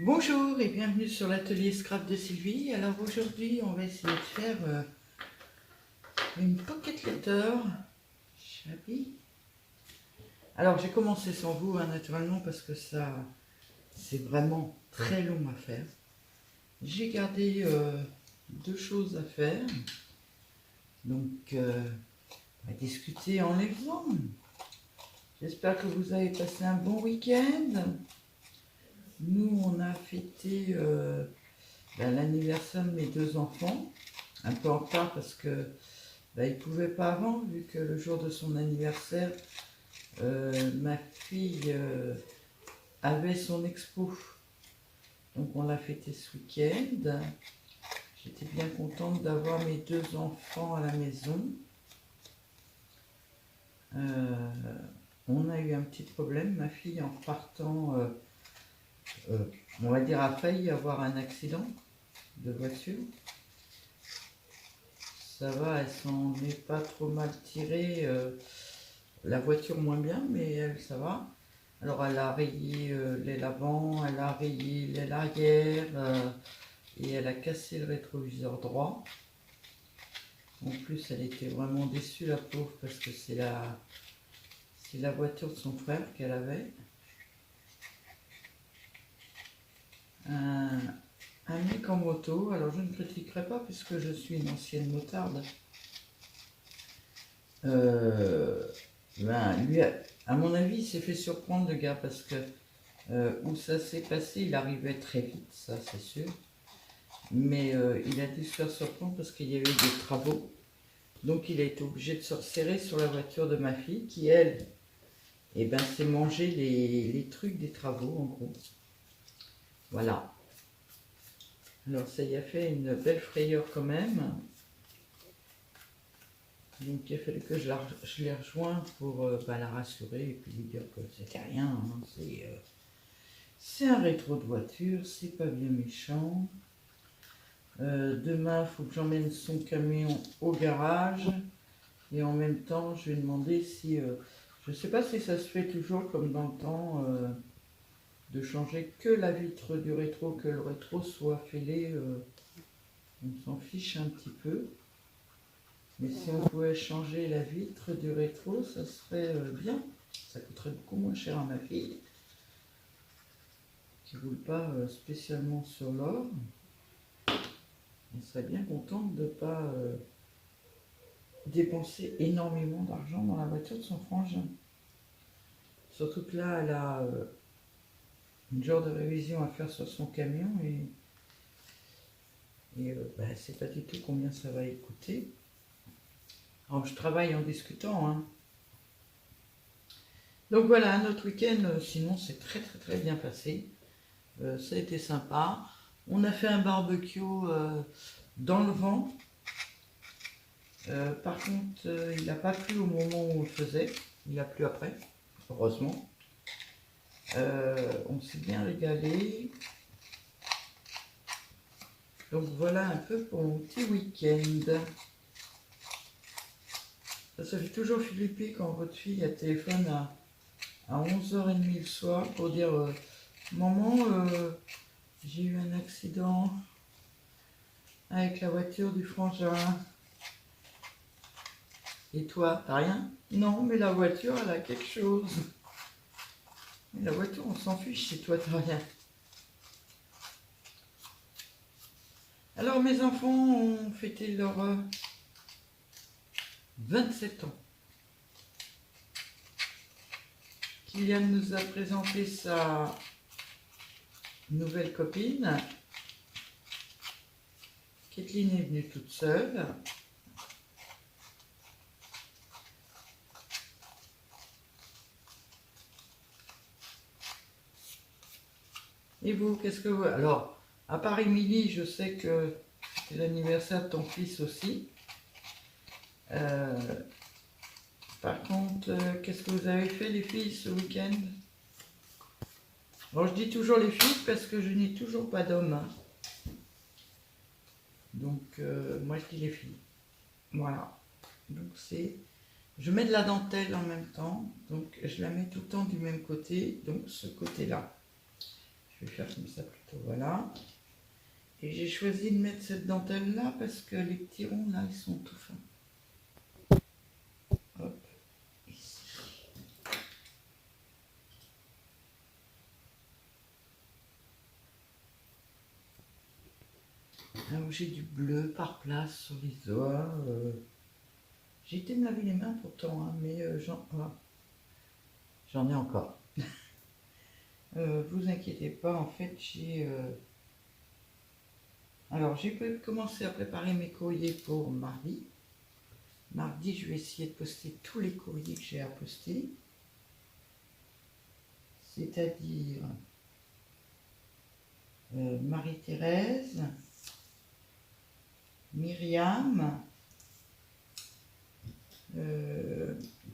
Bonjour et bienvenue sur l'atelier Scrap de Sylvie. Alors aujourd'hui on va essayer de faire une pocket letter shabby. Alors j'ai commencé sans vous naturellement parce que ça c'est vraiment très long à faire. J'ai gardé deux choses à faire. Donc on va discuter en les faisant. J'espère que vous avez passé un bon week-end. Nous on a fêté l'anniversaire de mes deux enfants. Un peu en retard parce que il ne pouvait pas avant, vu que le jour de son anniversaire, ma fille avait son expo. Donc on l'a fêté ce week-end. J'étais bien contente d'avoir mes deux enfants à la maison. On a eu un petit problème. Ma fille, en repartant, on va dire, a failli avoir un accident de voiture. Ça va, elle s'en est pas trop mal tirée. La voiture moins bien, mais elle, ça va. Alors elle a rayé l'aile avant, elle a rayé l'aile arrière et elle a cassé le rétroviseur droit. En plus, elle était vraiment déçue, la pauvre, parce que c'est la voiture de son frère qu'elle avait. Un mec en moto, alors je ne critiquerai pas puisque je suis une ancienne motarde. Lui, à mon avis, il s'est fait surprendre le gars parce que où ça s'est passé, il arrivait très vite, ça c'est sûr. Mais il a dû se faire surprendre parce qu'il y avait des travaux. Donc il a été obligé de se resserrer sur la voiture de ma fille qui, elle, s'est mangé les trucs des travaux en gros. Voilà. Alors ça y a fait une belle frayeur quand même. Donc il a fallu que je l'ai rejoint pour la rassurer et puis lui dire que c'était rien. Hein. C'est un rétro de voiture, c'est pas bien méchant. Demain, il faut que j'emmène son camion au garage. Et en même temps, je vais demander si... je ne sais pas si ça se fait toujours comme dans le temps, de changer que la vitre du rétro, que le rétro soit fêlé. On s'en fiche un petit peu. Mais si on pouvait changer la vitre du rétro, ça serait bien. Ça coûterait beaucoup moins cher à ma fille, qui ne roule pas spécialement sur l'or. Elle serait bien contente de ne pas dépenser énormément d'argent dans la voiture de son frangin. Surtout que là, elle a une genre de révision à faire sur son camion et elle ne sait pas du tout combien ça va y coûter. Alors je travaille en discutant. Hein. Donc voilà, un autre week-end, sinon c'est très très très bien passé. Ça a été sympa. On a fait un barbecue dans le vent. Par contre, il n'a pas plu au moment où on le faisait. Il a plu après, heureusement. On s'est bien régalé. Donc voilà un peu pour mon petit week-end. Ça fait toujours flipper quand votre fille a téléphone à 11h30 le soir pour dire Maman, j'ai eu un accident avec la voiture du frangin. Et toi, t'as rien? Non, mais la voiture, elle a quelque chose. Mais la voiture, on s'en fiche si toi, t'as rien. Alors, mes enfants ont fêté leur 27 ans. Kylian nous a présenté sa nouvelle copine. Kathleen est venue toute seule. Et vous, qu'est-ce que vous... Alors, à part Émilie, je sais que c'est l'anniversaire de ton fils aussi. Par contre, qu'est-ce que vous avez fait les filles ce week-end? Bon, je dis toujours les filles parce que je n'ai toujours pas d'homme. Hein. Donc, moi je dis les filles. Voilà. Donc c'est... Je mets de la dentelle en même temps. Donc je la mets tout le temps du même côté. Donc ce côté-là. Je vais faire comme ça plutôt, voilà. Et j'ai choisi de mettre cette dentelle là parce que les petits ronds là, ils sont tout fins. Hop, ici. Alors j'ai du bleu par place sur les doigts. J'ai été me laver les mains pourtant, hein, mais j'en ai encore. Vous inquiétez pas, en fait alors j'ai commencé à préparer mes courriers pour mardi. Mardi, je vais essayer de poster tous les courriers que j'ai à poster. C'est-à-dire Marie-Thérèse, Myriam,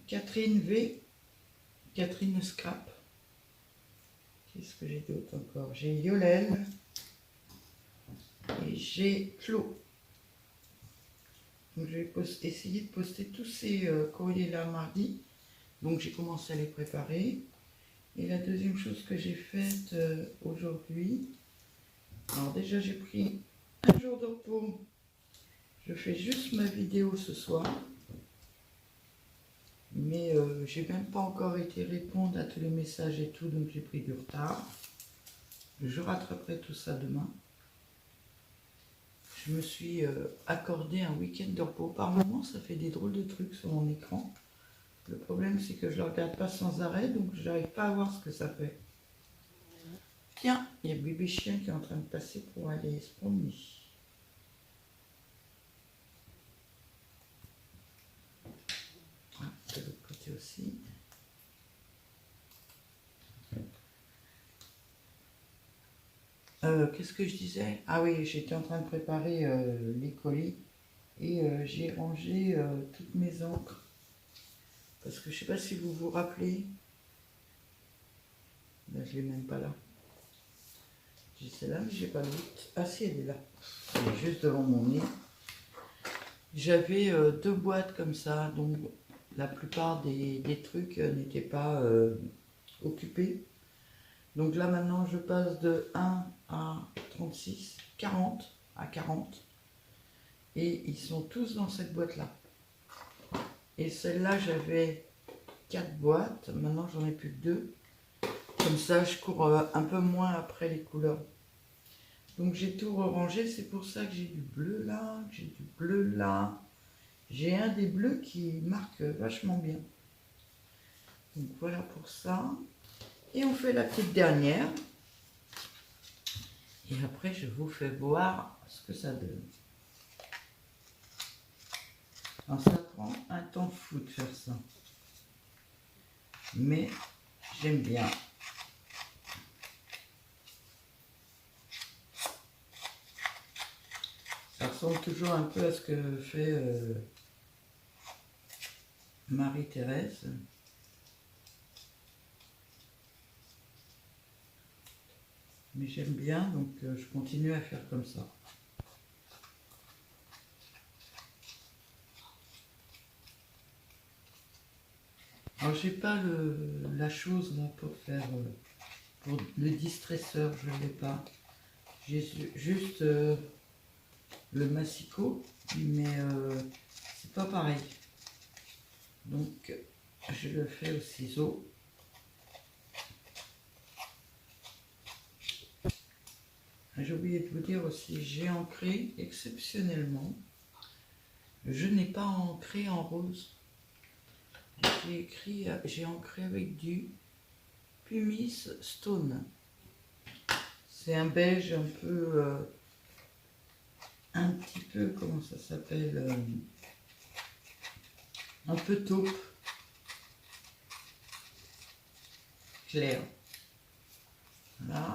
Catherine V, Catherine Scrap. Qu'est-ce que j'ai d'autre encore? J'ai Yolène et j'ai Claude. Donc je vais essayer de poster tous ces courriers-là mardi. Donc j'ai commencé à les préparer. Et la deuxième chose que j'ai faite aujourd'hui, alors déjà j'ai pris un jour de repos. Je fais juste ma vidéo ce soir. Mais j'ai même pas encore été répondre à tous les messages et tout, donc j'ai pris du retard. Je rattraperai tout ça demain. Je me suis accordé un week-end de repos. Par moment, ça fait des drôles de trucs sur mon écran. Le problème, c'est que je ne le regarde pas sans arrêt, donc je n'arrive pas à voir ce que ça fait. Tiens, il y a bébé chien qui est en train de passer pour aller se promener. Ah, de l'autre côté aussi. Qu'est-ce que je disais? Ah oui, j'étais en train de préparer les colis et j'ai rangé toutes mes encres. Parce que je ne sais pas si vous vous rappelez. Là, je ne l'ai même pas là. J'ai celle-là, mais j'ai pas l'autre. Ah si, elle est là. Elle est juste devant mon nez. J'avais deux boîtes comme ça, donc la plupart des trucs n'étaient pas occupés. Donc là maintenant je passe de 1 à 36, 40 à 40. Et ils sont tous dans cette boîte-là. Et celle-là j'avais 4 boîtes, maintenant j'en ai plus que 2. Comme ça je cours un peu moins après les couleurs. Donc j'ai tout rangé, c'est pour ça que j'ai du bleu là, que j'ai du bleu là. J'ai un des bleus qui marque vachement bien. Donc voilà pour ça. Et on fait la petite dernière. Et après je vous fais voir ce que ça donne. Alors ça prend un temps fou de faire ça. Mais j'aime bien. Ça ressemble toujours un peu à ce que fait Marie-Thérèse. Mais j'aime bien, donc je continue à faire comme ça. Alors j'ai pas la chose là pour faire pour le distresseur, je ne l'ai pas. J'ai juste le massicot, mais c'est pas pareil. Donc je le fais au ciseau. J'ai oublié de vous dire aussi, j'ai ancré exceptionnellement. Je n'ai pas ancré en rose. J'ai ancré avec du Pumice Stone. C'est un beige un peu, un petit peu, comment ça s'appelle, un peu taupe, clair. Voilà.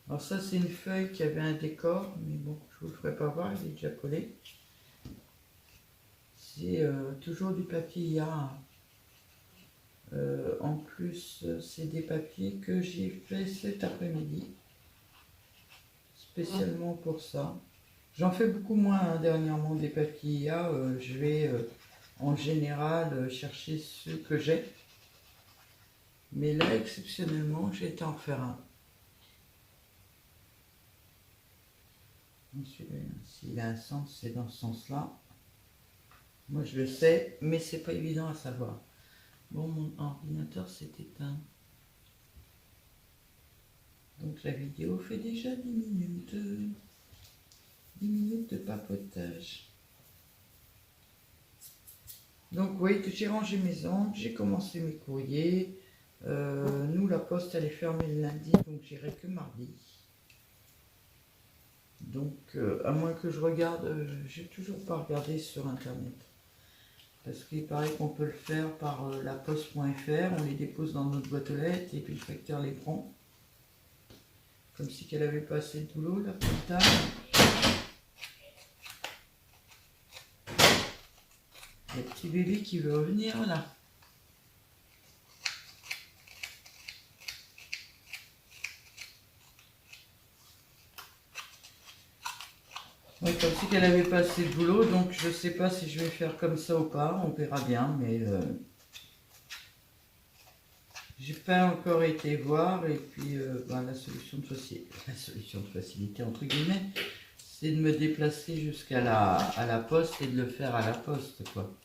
Alors ça c'est une feuille qui avait un décor, mais bon, je vous le ferai pas voir, il est déjà collé. C'est toujours du papier IA. En plus, c'est des papiers que j'ai fait cet après-midi, spécialement pour ça. J'en fais beaucoup moins hein, dernièrement des papiers IA. Je vais en général chercher ceux que j'ai. Mais là, exceptionnellement, j'ai été en faire un. S'il a un sens, c'est dans ce sens-là. Moi, je le sais, mais c'est pas évident à savoir. Bon, mon ordinateur s'est éteint. Donc la vidéo fait déjà 10 minutes. 10 minutes de papotage. Donc oui, j'ai rangé mes ongles, j'ai commencé mes courriers. Nous, la poste, elle est fermée le lundi, donc j'irai que mardi. Donc, à moins que je regarde, j'ai toujours pas regardé sur internet. Parce qu'il paraît qu'on peut le faire par laposte.fr, on les dépose dans notre boîte aux lettres et puis le facteur les prend. Comme si qu'elle avait pas assez de boulot, la petite dame. Le petit bébé qui veut revenir là. Ouais, comme si qu'elle avait pas assez de boulot, donc je sais pas si je vais faire comme ça ou pas, on verra bien, mais j'ai pas encore été voir, et puis la solution de facilité entre guillemets, c'est de me déplacer jusqu'à la poste et de le faire à la poste, quoi.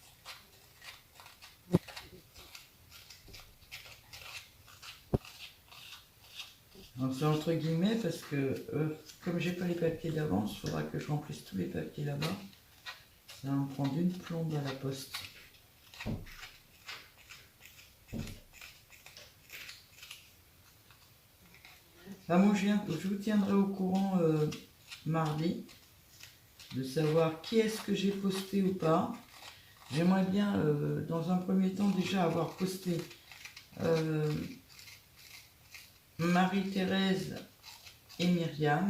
Donc c'est entre guillemets parce que comme j'ai pas les papiers d'avance, il faudra que je remplisse tous les papiers là-bas. Ça va me prendre une plombe à la poste. Moi je vous tiendrai au courant mardi de savoir qui est-ce que j'ai posté ou pas. J'aimerais bien dans un premier temps déjà avoir posté Marie-Thérèse et Myriam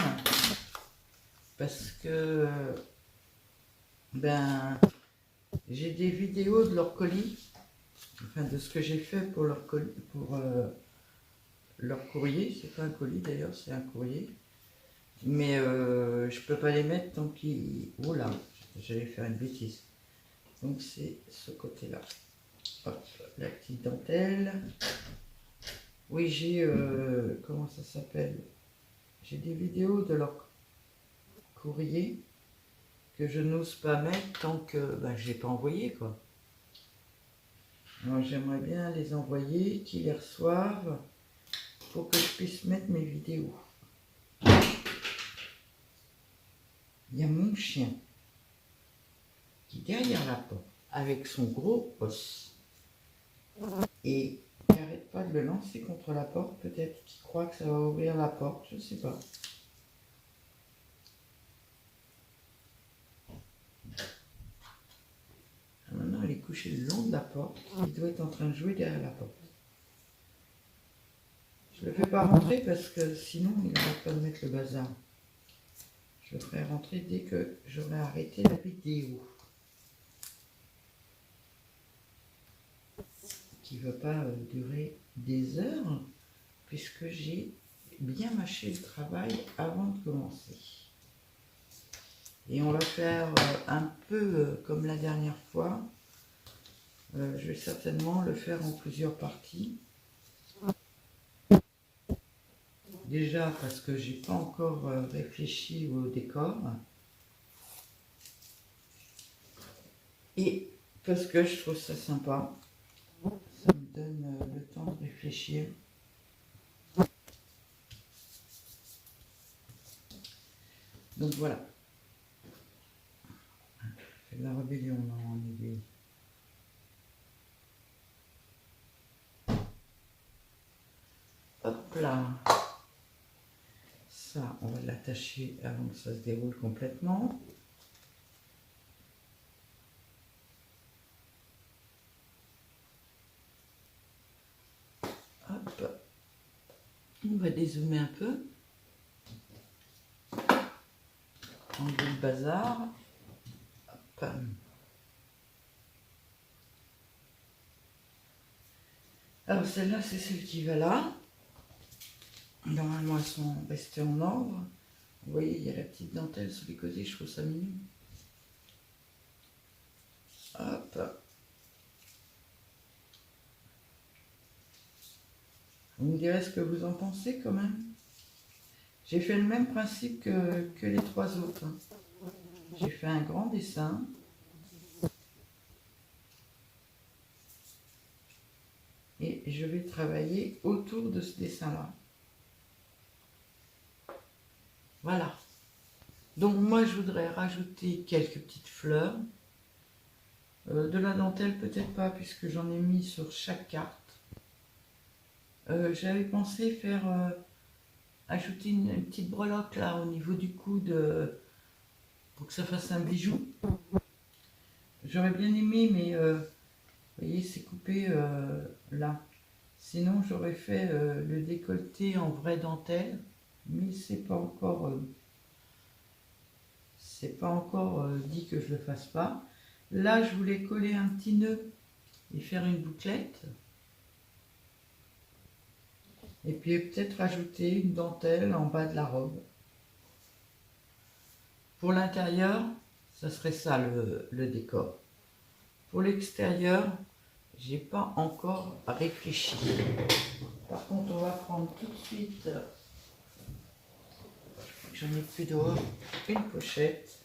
parce que j'ai des vidéos de leur colis, enfin de ce que j'ai fait pour leur colis, pour leur courrier. C'est pas un colis d'ailleurs, c'est un courrier. Mais je peux pas les mettre tant qu'ils... Oh là, j'allais faire une bêtise. Donc c'est ce côté-là. Hop, la petite dentelle. Oui, j'ai... comment ça s'appelle? J'ai des vidéos de leur courrier que je n'ose pas mettre tant que je ne l'ai pas envoyé, quoi. Alors j'aimerais bien les envoyer, qu'ils les reçoivent pour que je puisse mettre mes vidéos. Il y a mon chien qui est derrière la porte avec son gros os et qui n'arrête pas de le lancer contre la porte, peut-être qu'il croit que ça va ouvrir la porte, je ne sais pas. Maintenant elle est couchée le long de la porte, il doit être en train de jouer derrière la porte. Je ne le fais pas rentrer parce que sinon il n'arrête pas de mettre le bazar. Je le ferai rentrer dès que j'aurai arrêté la vidéo. Qui ne va pas durer des heures puisque j'ai bien mâché le travail avant de commencer. Et on va faire un peu comme la dernière fois. Je vais certainement le faire en plusieurs parties. Déjà parce que j'ai pas encore réfléchi au décor. Et parce que je trouve ça sympa. Ça me donne le temps de réfléchir. Donc voilà. C'est de la rébellion en aiguille. Hop là. Ça, on va l'attacher avant que ça se déroule complètement. Hop. On va dézoomer un peu. Enlever le bazar. Hop. Alors celle-là, c'est celle qui va là. Normalement, elles sont restées en ordre. Vous voyez, il y a la petite dentelle sur les côtés, je trouve ça mignon. Hop. Vous me direz ce que vous en pensez quand même. J'ai fait le même principe que les 3 autres. J'ai fait un grand dessin. Et je vais travailler autour de ce dessin-là. Voilà. Donc moi, je voudrais rajouter quelques petites fleurs. De la dentelle, peut-être pas, puisque j'en ai mis sur chaque carte. J'avais pensé faire ajouter une petite breloque là au niveau du coude pour que ça fasse un bijou. J'aurais bien aimé, mais vous voyez, c'est coupé là. Sinon, j'aurais fait le décolleté en vraie dentelle, mais c'est pas encore dit que je le fasse pas. Là, je voulais coller un petit nœud et faire une bouclette. Et puis peut-être rajouter une dentelle en bas de la robe. Pour l'intérieur, ça serait ça le décor. Pour l'extérieur, j'ai pas encore réfléchi. Par contre, on va prendre tout de suite, j'en ai plus dehors, une pochette.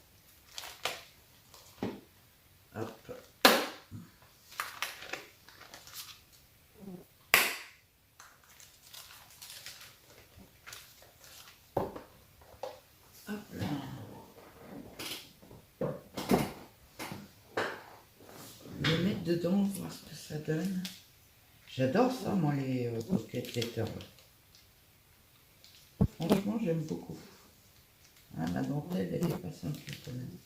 Hop. Hop là. Je vais mettre dedans, voir ce que ça donne. J'adore ça, moi, les pocket letters. Franchement, j'aime beaucoup. Hein, la dentelle, elle est pas simple quand même.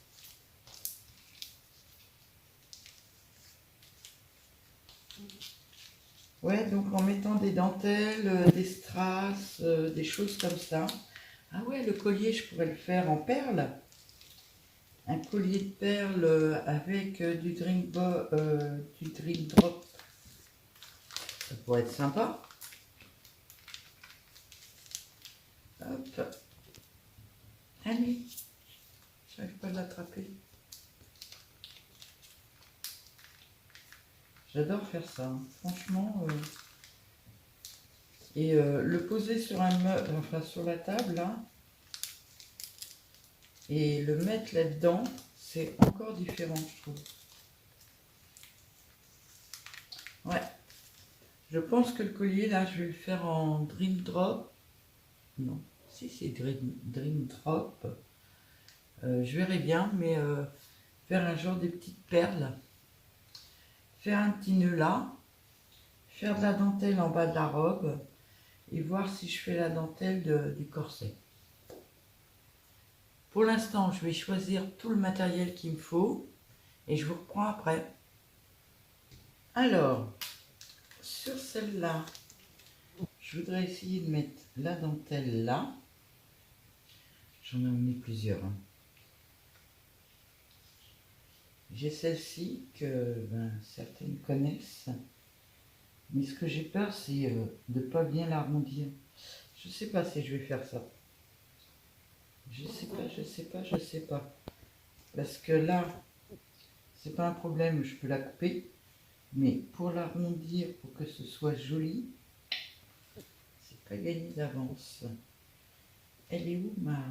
Ouais, donc en mettant des dentelles, des strass, des choses comme ça. Ah ouais, le collier, je pourrais le faire en perles. Un collier de perles avec du drink drop. Ça pourrait être sympa. Hop. Allez. J'arrive pas à l'attraper. J'adore faire ça. Hein. Franchement. Et le poser sur un meuble, enfin sur la table, là. Et le mettre là-dedans, c'est encore différent, je trouve. Ouais. Je pense que le collier, là, je vais le faire en Dream Drop. Non, si c'est Dream Drop. Je verrai bien, mais faire un genre de petites perles. Faire un petit nœud là. Faire de la dentelle en bas de la robe. Et voir si je fais la dentelle du corset. Pour l'instant, je vais choisir tout le matériel qu'il me faut. Et je vous reprends après. Alors, sur celle-là, je voudrais essayer de mettre la dentelle là. J'en ai mis plusieurs. Hein. J'ai celle-ci que certaines connaissent. Mais ce que j'ai peur, c'est de ne pas bien l'arrondir. Je ne sais pas si je vais faire ça. Je sais pas. Parce que là, c'est pas un problème, je peux la couper. Mais pour l'arrondir, pour que ce soit joli, c'est pas gagné d'avance. Elle est où ma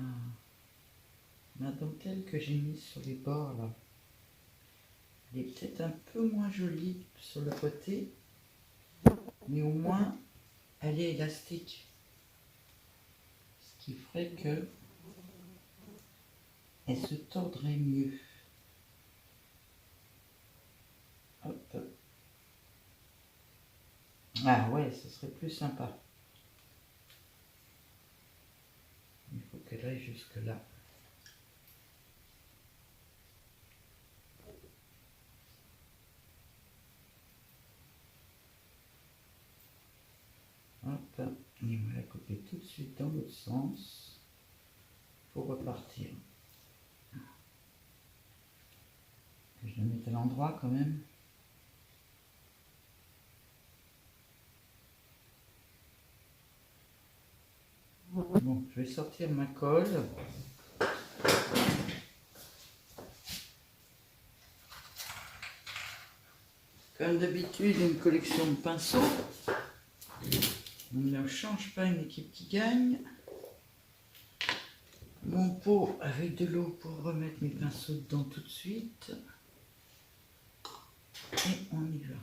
dentelle que j'ai mise sur les bords là? Elle est peut-être un peu moins jolie sur le côté, mais au moins elle est élastique. Ce qui ferait que elle se tordrait mieux. Hop. Ah ouais, ce serait plus sympa. Il faut qu'elle aille jusque là. Hop, et on va la couper tout de suite dans l'autre sens pour repartir. Je la mette à l'endroit quand même. Bon, je vais sortir ma colle. Comme d'habitude, une collection de pinceaux. On ne change pas une équipe qui gagne. Mon pot avec de l'eau pour remettre mes pinceaux dedans tout de suite. Et on y va.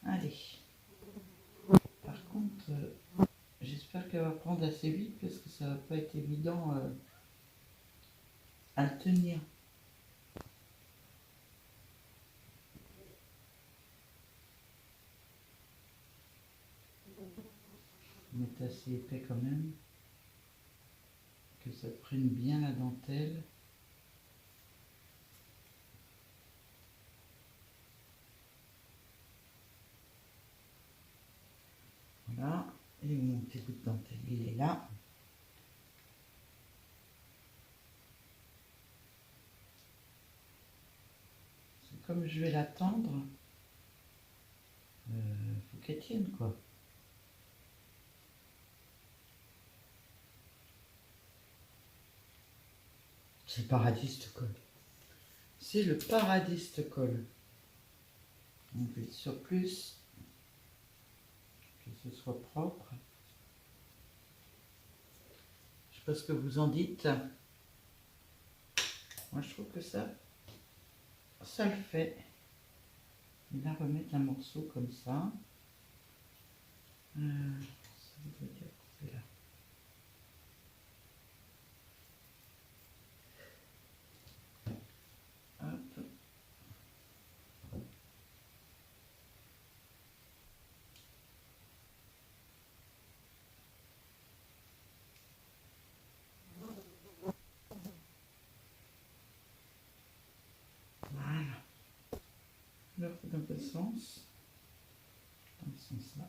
Allez. Par contre, j'espère qu'elle va prendre assez vite parce que ça va pas être évident à le tenir. Mettre assez épais quand même. Que ça prenne bien la dentelle. Voilà. Et mon petit bout de dentelle, il est là. C'est comme je vais l'attendre. Faut qu'elle tienne quoi. C'est le paradis ce colle. C'est le paradis ce colle. On appuie sur plus. Que ce soit propre. Je sais pas ce que vous en dites. Moi je trouve que ça le fait. Et là remettre un morceau comme ça. Ça voudrait dire couper là. Hop. Voilà. Là, il faut dans quel sens? Dans ce sens-là.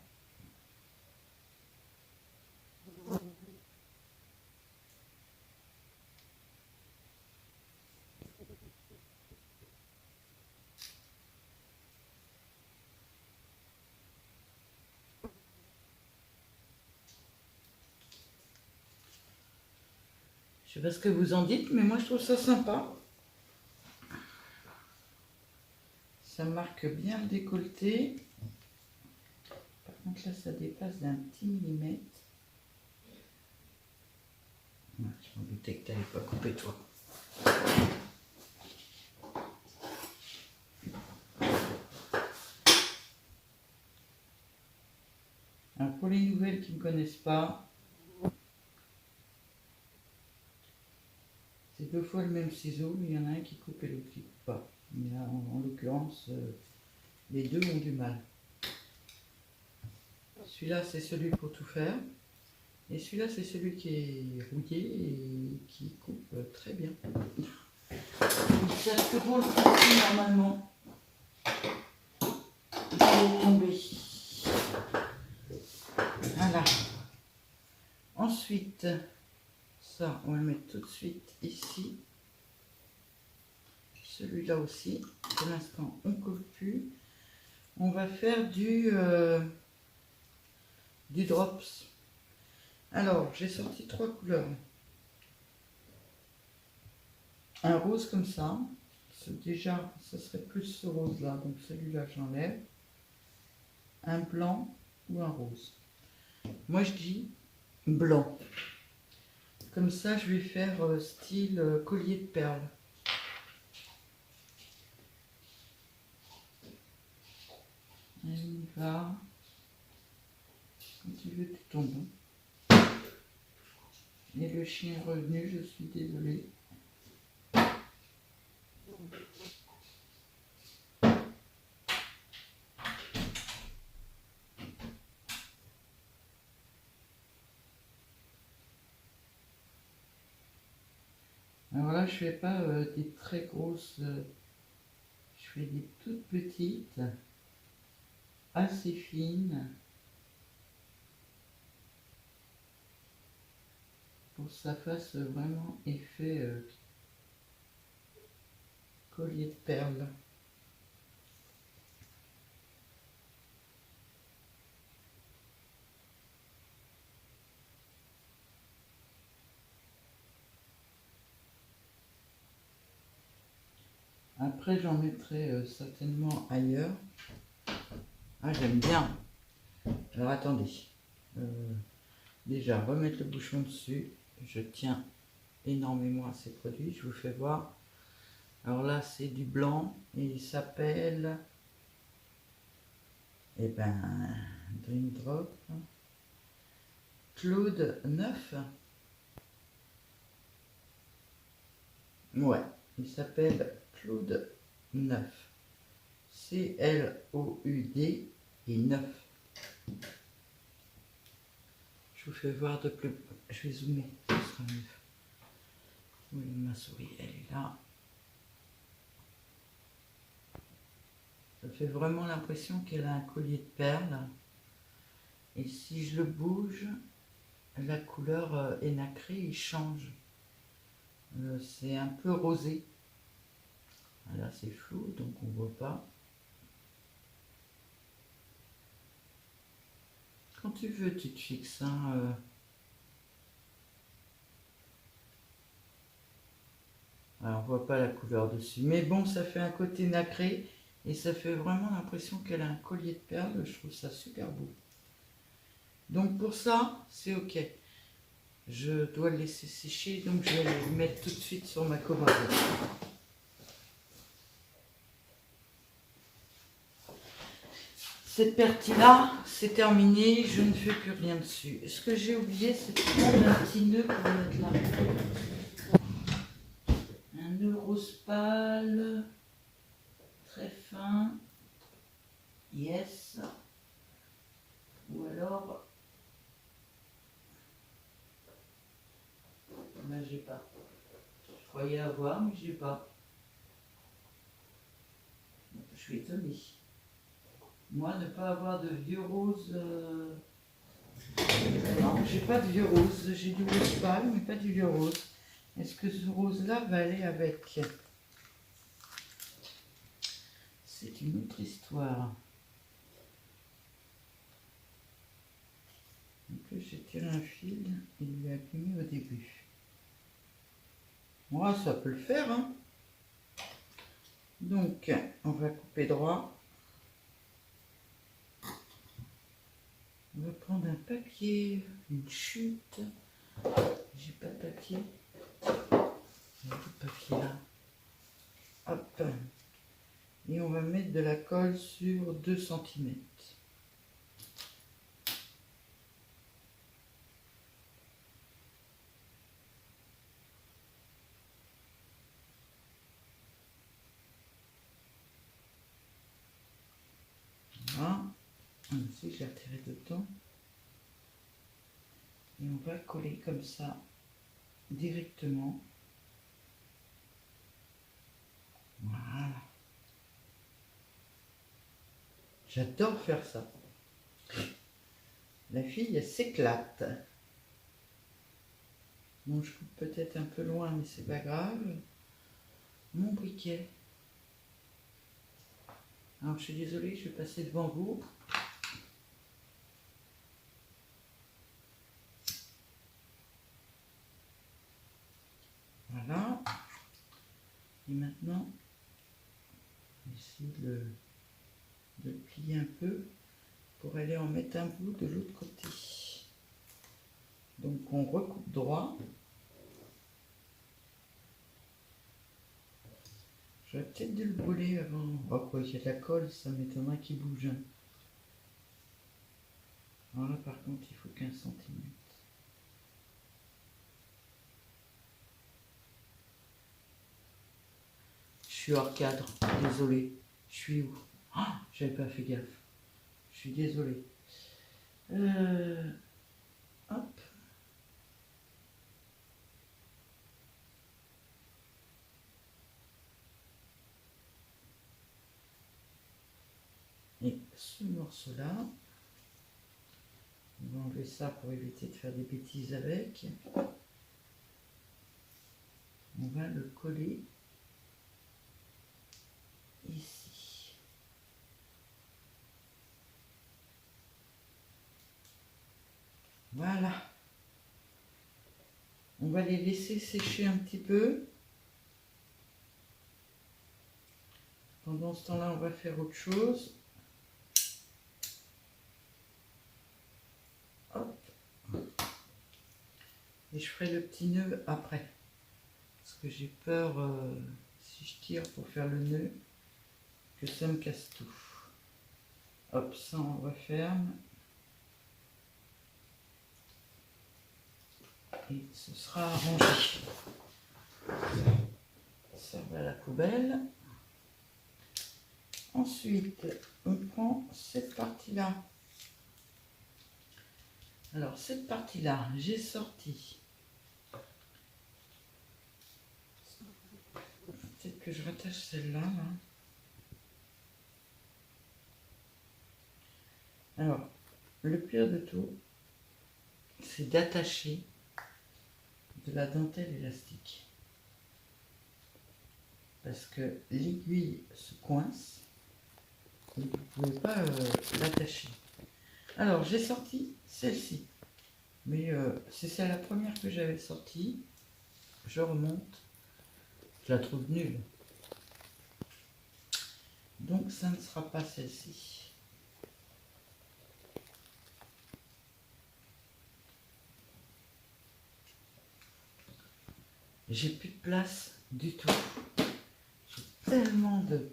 Je sais pas ce que vous en dites, mais moi je trouve ça sympa. Ça marque bien le décolleté. Par contre là ça dépasse d'un petit millimètre. Ouais, je m'en doutais que tu n'allais pas couper toi. Alors pour les nouvelles qui ne me connaissent pas, c'est 2 fois le même ciseau, mais il y en a un qui coupe et l'autre qui ne coupe pas. Mais là, en l'occurrence, les deux ont du mal. Celui-là, c'est celui pour tout faire. Et celui-là, c'est celui qui est rouillé et qui coupe très bien. C'est que pour le coup, normalement, il est tombé. Voilà. Ensuite, ça, on va le mettre tout de suite ici. Celui-là aussi, pour l'instant, on ne colle plus. On va faire du drops. Alors, j'ai sorti 3 couleurs. Un rose comme ça. Déjà, ça serait plus ce rose-là. Donc celui-là, j'enlève. Un blanc ou un rose. Moi, je dis blanc. Comme ça, je vais faire style collier de perles. Et on y va. Quand tu veux, tu tombes. Et le chien est revenu, je suis désolée. Alors là, je fais pas des très grosses, je fais des toutes petites, assez fines, pour que ça fasse vraiment effet collier de perles. Après, j'en mettrai certainement ailleurs. Ah, j'aime bien. Alors, attendez. déjà remettre le bouchon dessus. Je tiens énormément à ces produits, je vous fais voir. Alors là c'est du blanc et il s'appelle Dream Drop Claude 9. Ouais, il s'appelle Claude 9. C-L-O-U-D et 9. Je vous fais voir de plus. Je vais zoomer, ce sera mieux. Oui, ma souris, elle est là. Ça fait vraiment l'impression qu'elle a un collier de perles. Et si je le bouge, la couleur est nacrée, il change. C'est un peu rosé. Là, c'est flou, donc on ne voit pas. Quand tu veux, tu te fixes. Hein, Alors, on voit pas la couleur dessus. Mais bon, ça fait un côté nacré. Et ça fait vraiment l'impression qu'elle a un collier de perles. Je trouve ça super beau. Donc pour ça, c'est ok. Je dois le laisser sécher. Donc je vais le mettre tout de suite sur ma commode. Cette partie-là, c'est terminé. Je ne fais plus rien dessus. Ce que j'ai oublié, c'est de prendre un petit nœud pour mettre là. Un nœud rose pâle. Très fin. Yes. Ou alors... Là, j'ai pas. Je croyais avoir, mais j'ai pas. Je suis étonnée. Moi, ne pas avoir de vieux rose... Non, j'ai pas de vieux rose. J'ai du rose pâle, mais pas du vieux rose. Est-ce que ce rose-là va aller avec? C'est une autre histoire. En plus, j'ai tiré un fil et il lui a abîmé au début. Moi, ça peut le faire, hein. Donc, on va couper droit. On va prendre un papier, une chute. J'ai pas de papier. J'ai un peu de papier là. Hop. Et on va mettre de la colle sur 2 cm. Voilà. Ainsi, j'ai retiré dedans. Et on va coller comme ça directement. Voilà. J'adore faire ça. La fille, elle s'éclate. Bon, je coupe peut-être un peu loin, mais c'est pas grave. Mon briquet. Alors, je suis désolée, je vais passer devant vous. Voilà. Et maintenant, on va essayer de le plier un peu pour aller en mettre un bout de l'autre côté. Donc, on recoupe droit. J'aurais peut-être dû le brûler avant. Oh, quoi, il y a de la colle, ça m'étonnerait qu'il bouge. Alors là, par contre, il faut 15 cm. Je suis hors cadre, désolé. Je suis où? Ah, j'avais pas fait gaffe. Je suis désolé. Hop. Et ce morceau-là, on va enlever ça pour éviter de faire des bêtises avec. On va le coller ici. Voilà. On va les laisser sécher un petit peu. Pendant ce temps-là, on va faire autre chose. Hop. Et je ferai le petit nœud après. Parce que j'ai peur, si je tire pour faire le nœud, que ça me casse tout. Hop, ça on referme. Et ce sera arrangé. Ça va à la poubelle. Ensuite, on prend cette partie-là. Alors, cette partie-là, j'ai sorti. Peut-être que je rattache celle-là. Là. Alors, le pire de tout, c'est d'attacher de la dentelle élastique. Parce que l'aiguille se coince et vous ne pouvez pas l'attacher. Alors, j'ai sorti celle-ci. Mais c'est la première que j'avais sortie. Je remonte. Je la trouve nulle. Donc, ça ne sera pas celle-ci. J'ai plus de place du tout. J'ai tellement de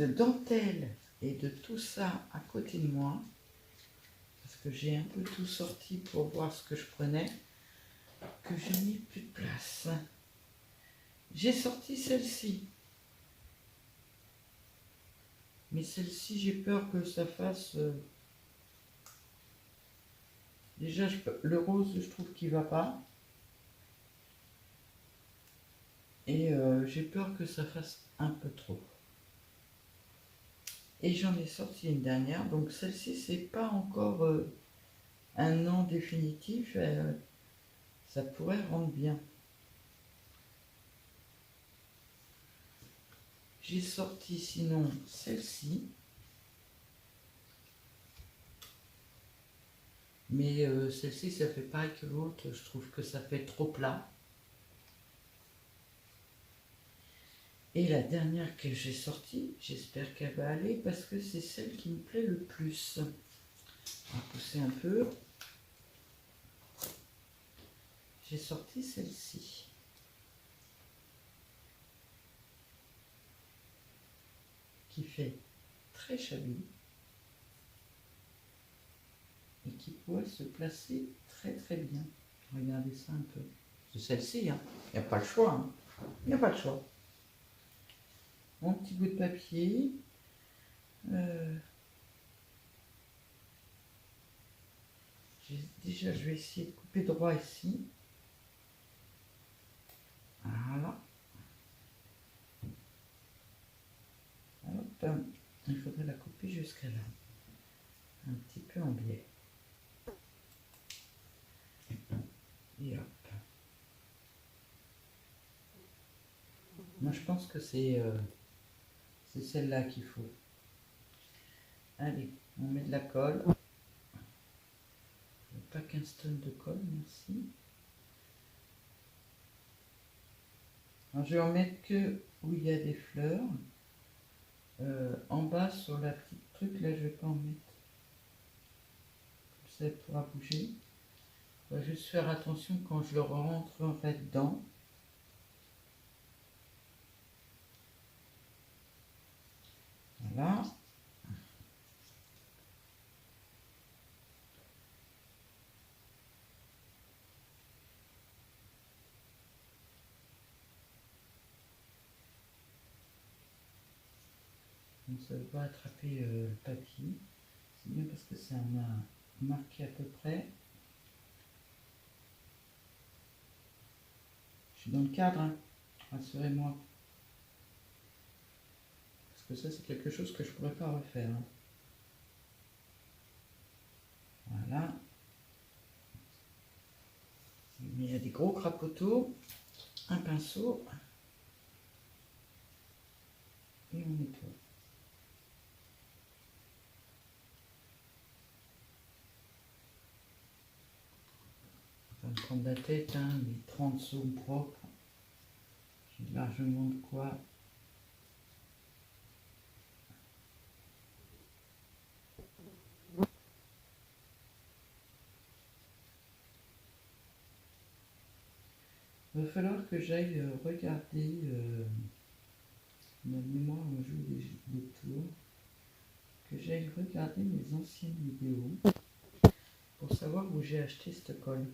dentelle et de tout ça à côté de moi. Parce que j'ai un peu tout sorti pour voir ce que je prenais. Que je n'ai plus de place. J'ai sorti celle-ci. Mais celle-ci, j'ai peur que ça fasse... Déjà, le rose, je trouve qu'il va pas. Et j'ai peur que ça fasse un peu trop. Et j'en ai sorti une dernière. Donc celle-ci, c'est pas encore un nom définitif. Ça pourrait rendre bien. J'ai sorti sinon celle-ci. Mais celle-ci, ça fait pareil que l'autre. Je trouve que ça fait trop plat. Et la dernière que j'ai sortie, j'espère qu'elle va aller parce que c'est celle qui me plaît le plus. On va pousser un peu. J'ai sorti celle-ci. Qui fait très chablis. Et qui pourrait se placer très très bien. Regardez ça un peu. C'est celle-ci, hein. Il n'y a pas le choix. Hein. Il n'y a pas le choix. Mon petit bout de papier. Déjà, je vais essayer de couper droit ici. Voilà. Hop. Il faudrait la couper jusqu'à là. Un petit peu en biais. Et hop. Moi, je pense que c'est celle-là qu'il faut. Allez, on met de la colle. Pas 15 tonnes de colle, merci. Alors, je vais en mettre que où il y a des fleurs. En bas, sur la petite truc, là, je vais pas en mettre. Comme ça, elle pourra bouger. Il va juste faire attention quand je le rentrerai dedans. Voilà. Donc ça va attraper le papier. C'est bien parce que ça m'a marqué à peu près. Je suis dans le cadre, hein. Rassurez-moi. Parce que ça, c'est quelque chose que je ne pourrais pas refaire. Hein. Voilà. Mais il y a des gros crapoteaux. Un pinceau. Et on nettoie. On va me prendre la tête, hein, les 30 saumes propres. J'ai largement de quoi. Il va falloir que j'aille regarder ma mémoire un jour des tours, que j'aille regarder mes anciennes vidéos pour savoir où j'ai acheté cette colle.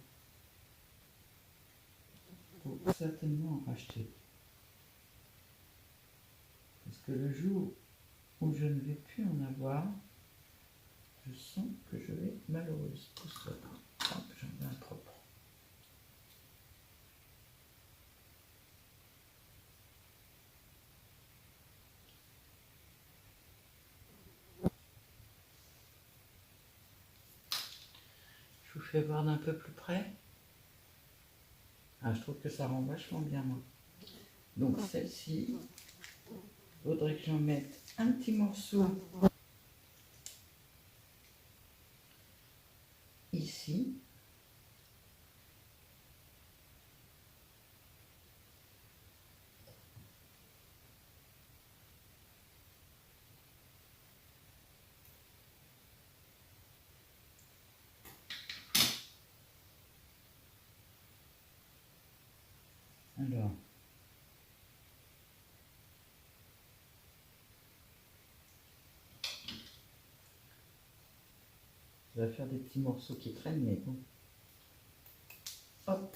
Faut certainement en racheter. Parce que le jour où je ne vais plus en avoir, je sens que je vais être malheureuse. Pousse-toi. Hop, j'en ai un propre. Je vous fais voir d'un peu plus près. Ah, je trouve que ça rend vachement bien, moi. Donc celle-ci, il faudrait que j'en mette un petit morceau ici. Alors, je vais faire des petits morceaux qui traînent, mais bon. Hop.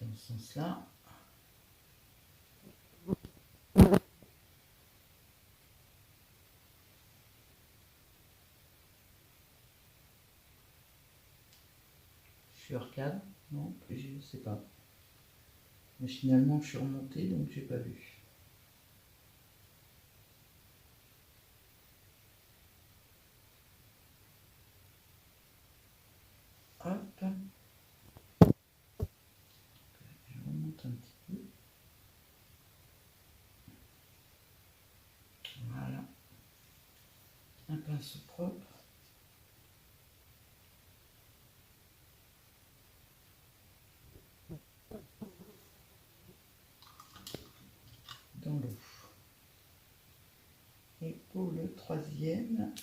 Dans ce sens-là. Je suis hors cadre. Non, je ne sais pas. Machinalement, je suis remontée, donc j'ai pas vu. Hop. Je remonte un petit peu. Voilà. Un pinceau propre. Dans l'eau. Et pour le troisième,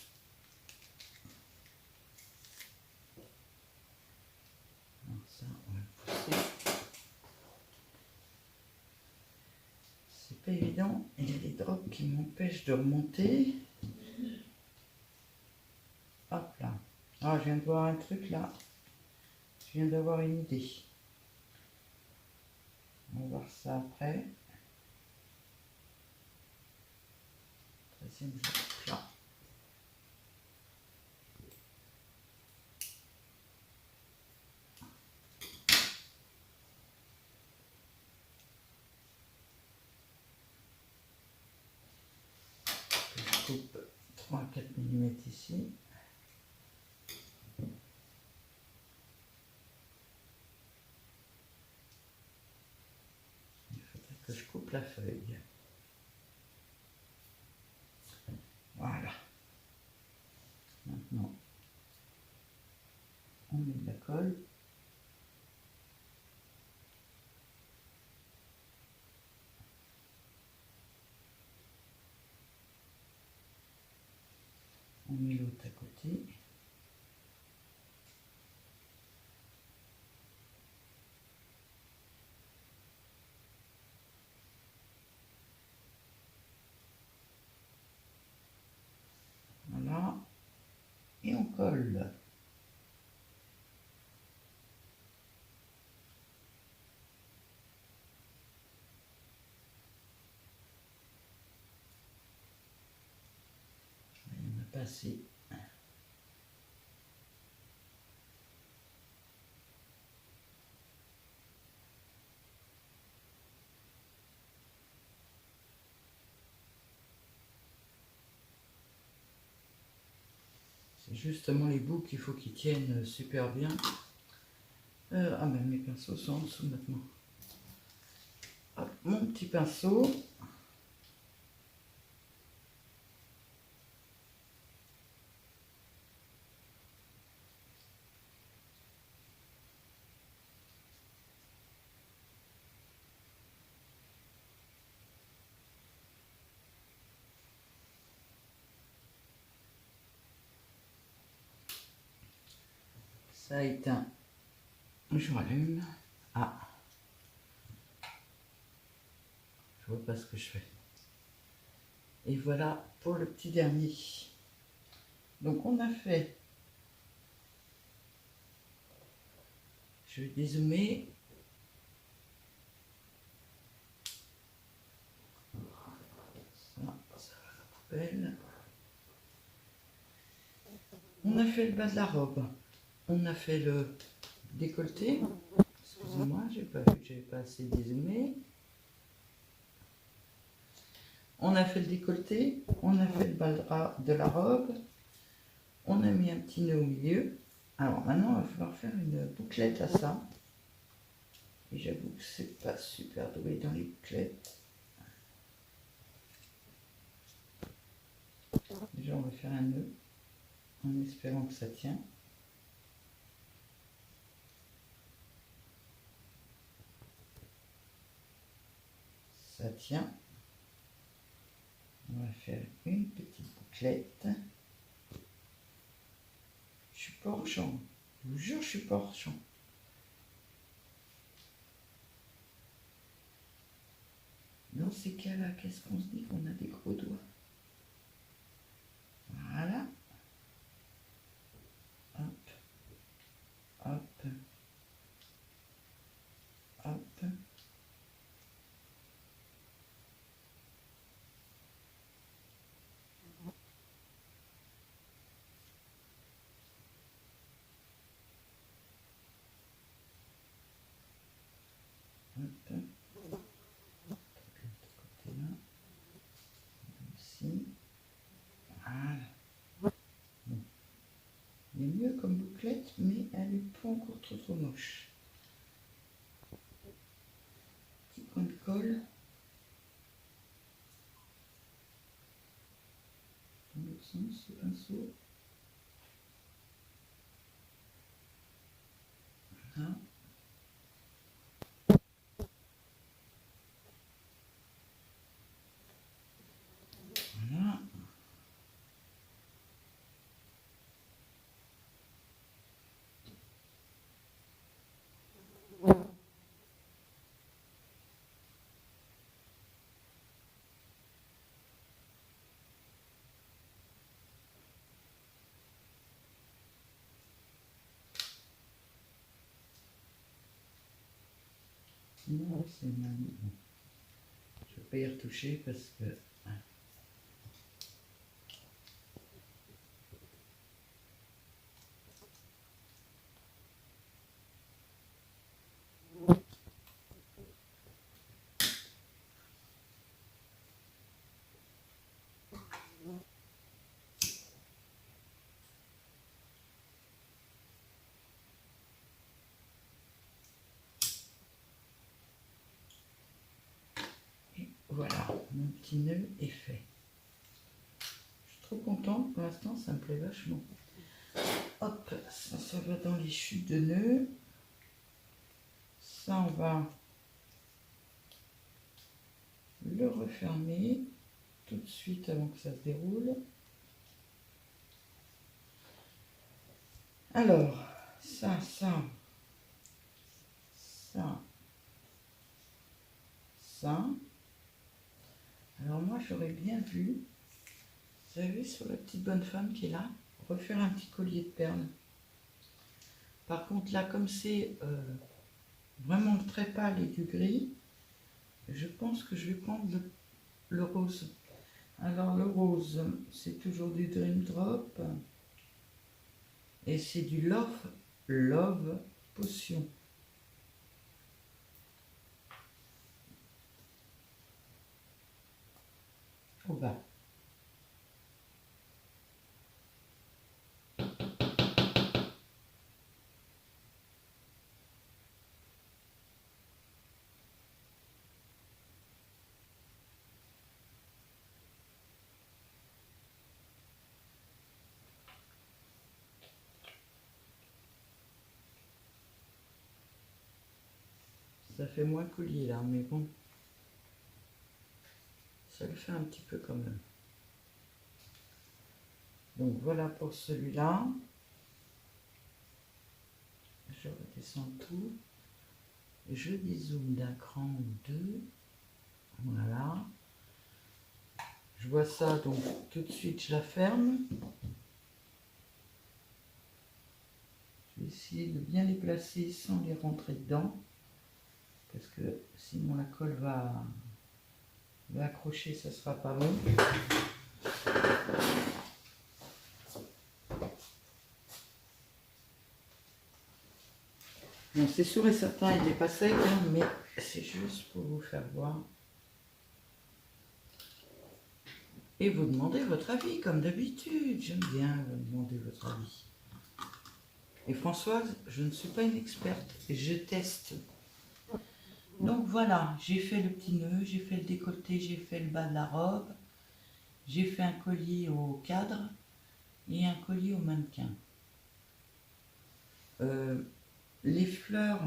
alors ça, on va pousser. C'est pas évident. Il y a des drops qui m'empêchent de remonter. Hop là. Ah, je viens de voir un truc là. Je viens d'avoir une idée. On va voir ça après. Troisième plat. Je coupe 3 à 4 mm ici. Il faudrait que je coupe la feuille. Voilà. Maintenant, on met de la colle. On met l'autre à côté. Voilà. Et on colle. Il n'y en a pas assez. C'est justement les bouts qu'il faut qu'ils tiennent super bien. Ah ben mes pinceaux sont en dessous maintenant. Hop, mon petit pinceau. Ça a éteint. Je rallume. Ah. Je vois pas ce que je fais. Et voilà pour le petit dernier. Donc on a fait. Je vais dézoomer. Ça va la poubelle. On a fait le bas de la robe. On a fait le décolleté. Excusez-moi, j'ai pas vu que j'avais pas assez dézoomé. On a fait le décolleté, on a fait le bas de la robe, on a mis un petit nœud au milieu. Alors maintenant, il va falloir faire une bouclette à ça. Et j'avoue que c'est pas super doué dans les bouclettes. Déjà, on va faire un nœud en espérant que ça tient. Ça tient. On va faire une petite bouclette. Je suis pas hors champ. Je vous jure, je suis pas hors champ. Dans ces cas-là, qu'est-ce qu'on se dit qu'on a des gros doigts? Voilà. Hop. Hop. Hop. Hop. Aussi. Voilà. Bon. Il est mieux comme bouclette, mais elle est pas encore trop moche. Petit point de colle. Dans l'autre sens, ce pinceau. Voilà. Voilà. Non, c'est mal. Je ne vais pas y retoucher parce que... Et voilà, mon petit nœud est fait. Je suis trop contente, pour l'instant ça me plaît vachement. Hop, ça va dans les chutes de nœuds. Ça, on va le refermer tout de suite avant que ça se déroule. Alors, ça, ça, ça. Alors moi, j'aurais bien vu, vous avez vu sur la petite bonne femme qui est là, refaire un petit collier de perles. Par contre, là, comme c'est vraiment très pâle et du gris, je pense que je vais prendre le rose. Alors, le rose, c'est toujours du Dream Drop. Et c'est du Love Potion. Au bas. Ça fait moins collier là, mais bon. Ça le fait un petit peu quand même. Donc voilà pour celui-là. je redescends tout. Je dézoome d'un cran ou deux. Voilà. Je vois ça, donc tout de suite je la ferme. Je vais essayer de bien les placer sans les rentrer dedans. Parce que sinon la colle va accrocher, ça sera pas bon. Bon, c'est sûr et certain, il n'est pas sec, hein, mais c'est juste pour vous faire voir. Et vous demandez votre avis, comme d'habitude. J'aime bien vous demander votre avis. Et Françoise, je ne suis pas une experte, je teste. Donc voilà, j'ai fait le petit nœud, j'ai fait le décolleté, j'ai fait le bas de la robe, j'ai fait un collier au cadre et un collier au mannequin. Les fleurs,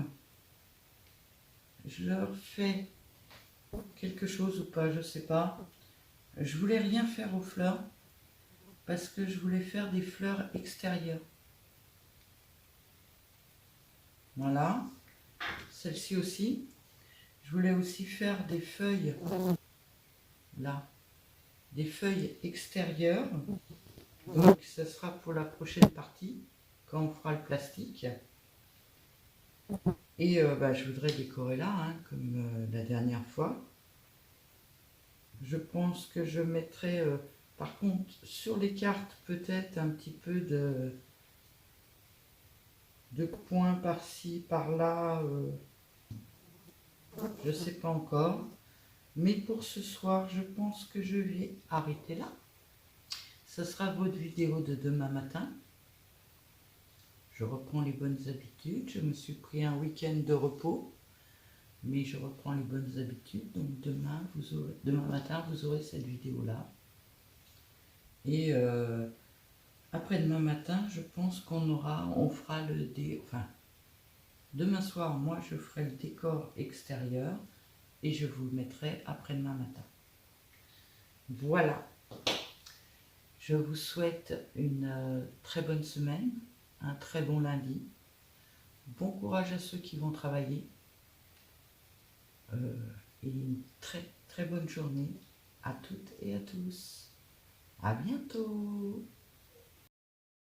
je leur fais quelque chose ou pas, je sais pas. Je voulais rien faire aux fleurs parce que je voulais faire des fleurs extérieures. Voilà, celle-ci aussi. Je voulais aussi faire des feuilles, là, des feuilles extérieures. Donc ça sera pour la prochaine partie, quand on fera le plastique. Et je voudrais décorer là, hein, comme la dernière fois. Je pense que je mettrai, par contre, sur les cartes, peut-être un petit peu de points par-ci, par-là. Je ne sais pas encore. Mais pour ce soir, je pense que je vais arrêter là. Ce sera votre vidéo de demain matin. Je reprends les bonnes habitudes. Je me suis pris un week-end de repos. Mais je reprends les bonnes habitudes. Donc demain matin, vous aurez cette vidéo-là. Et après-demain matin, je pense on fera demain soir, moi, je ferai le décor extérieur. Et je vous le mettrai après-demain matin. Voilà. Je vous souhaite une très bonne semaine, un très bon lundi. Bon courage à ceux qui vont travailler. Et une très très bonne journée à toutes et à tous. À bientôt.